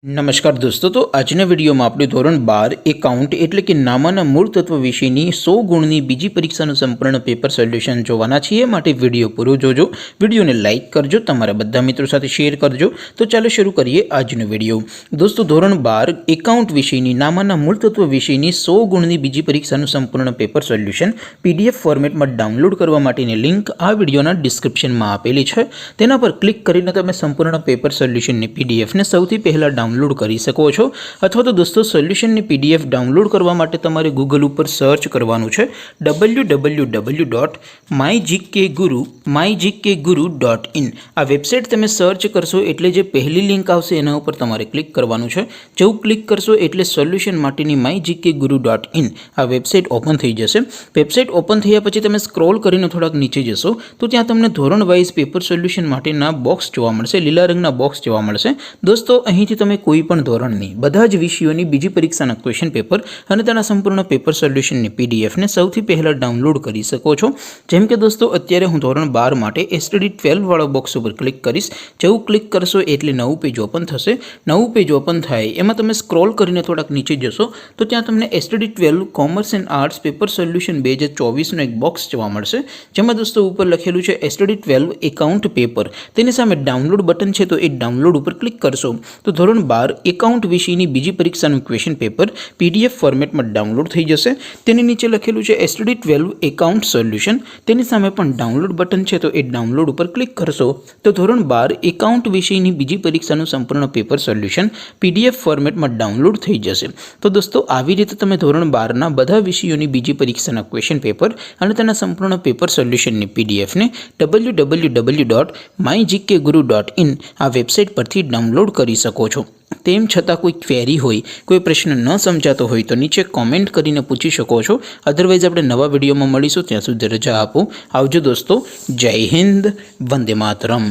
नमस्कार दोस्तों। तो આજના વિડીયોમાં આપણે ધોરણ 12 એકાઉન્ટ એટલે કે નામાના મૂળ તત્વ વિષયની 100 ગુણની બીજી પરીક્ષાનું સંપૂર્ણ પેપર સોલ્યુશન જોવાના છીએ। માટે વિડીયો પૂરો જોજો, વિડીયોને લાઇક કરજો, તમારા બધા મિત્રો સાથે શેર કરજો। તો ચાલો શરૂ કરીએ આજનો વિડીયો। દોસ્તો ધોરણ 12 એકાઉન્ટ વિષયની નામાના મૂળ તત્વ વિષયની 100 ગુણની બીજી પરીક્ષાનું સંપૂર્ણ પેપર સોલ્યુશન PDF ફોર્મેટમાં ડાઉનલોડ કરવા માટેની લિંક આ વિડીયોના ડિસ્ક્રિપ્શનમાં આપેલી છે। તેના પર ક્લિક કરીને તમે સંપૂર્ણ પેપર સોલ્યુશનની PDF ને સૌથી પહેલા डाउनलॉड कर सको छो। अथवा तो दोस्तों सोल्यूशन ने PDF डाउनलॉड करवा माटे तमारे गूगल पर सर्च करवानुं छे www.mygkguru.in। आ वेबसाइट तमे सर्च करशो एटले जे पहली लिंक आवशे एना उपर तमारे क्लिक करवानुं छे। जेवुं क्लिक करशो एटले सोल्यूशन माटेनी mygkguru.in आ वेबसाइट ओपन थई जशे। वेबसाइट ओपन थया पछी तमे स्क्रॉल करीने थोड़ाक नीचे जशो तो त्यां तमने धोरण वाइज पेपर सोल्यूशन माटेना बॉक्स जोवा मळशे, लीला रंगना बॉक्स जोवा मळशे। दोस्तों અહીંથી તમે કોઈ પણ ધોરણની બધા જ વિષયોની બીજી પરીક્ષાના ક્વેશ્ચન પેપર અને તેના સંપૂર્ણ પેપર સોલ્યુશનની PDF ને સૌથી પહેલા ડાઉનલોડ કરી શકો છો। જેમ કે દોસ્તો અત્યારે હું ધોરણ 12 માટે STD 12 વાળો બોક્સ ઉપર ક્લિક કરીશ। જેવું ક્લિક કરશો એટલે નવું પેજ ઓપન થશે। નવું પેજ ઓપન થાય એમાં તમે સ્ક્રોલ કરીને થોડાક નીચે જશો તો ત્યાં તમને STD 12 commerce and arts paper solution 2024 નો એક બોક્સ જોવા મળશે। જેમાં દોસ્તો ઉપર લખેલું છે STD 12 એકાઉન્ટ પેપર। તેની સામે ડાઉનલોડ બટન છે તો એ ડાઉનલોડ ઉપર ક્લિક કરશો तो ધોરણ 12 એકાઉન્ટ વિષયની બીજી પરીક્ષાનું ક્વેશ્ચન પેપર PDF ફોર્મેટમાં ડાઉનલોડ થઈ જશે। તેની નીચે લખેલું છે STD 12 એકાઉન્ટ સોલ્યુશન, તેની સામે પણ ડાઉનલોડ બટન છે તો એ ડાઉનલોડ ઉપર ક્લિક કરશો તો ધોરણ 12 એકાઉન્ટ વિષયની બીજી પરીક્ષાનું સંપૂર્ણ પેપર સોલ્યુશન PDF ફોર્મેટમાં ડાઉનલોડ થઈ જશે। તો દોસ્તો આવી રીતે તમે ધોરણ 12 ના બધા વિષયોની બીજી પરીક્ષાના ક્વેશ્ચન પેપર અને તેના સંપૂર્ણ પેપર સોલ્યુશનની PDF ને www.mygkguru.in આ વેબસાઇટ પરથી ડાઉનલોડ કરી શકો છો। તેમ છતાં કોઈ ક્વેરી હોય, કોઈ પ્રશ્ન ન સમજાતો હોય તો નીચે કોમેન્ટ કરીને પૂછી શકો છો। અધરવાઇઝ આપણે નવા વિડીયોમાં મળીશું, ત્યાં સુધી રજા આપો। આવજો દોસ્તો, જય હિન્દ, વંદે માતરમ।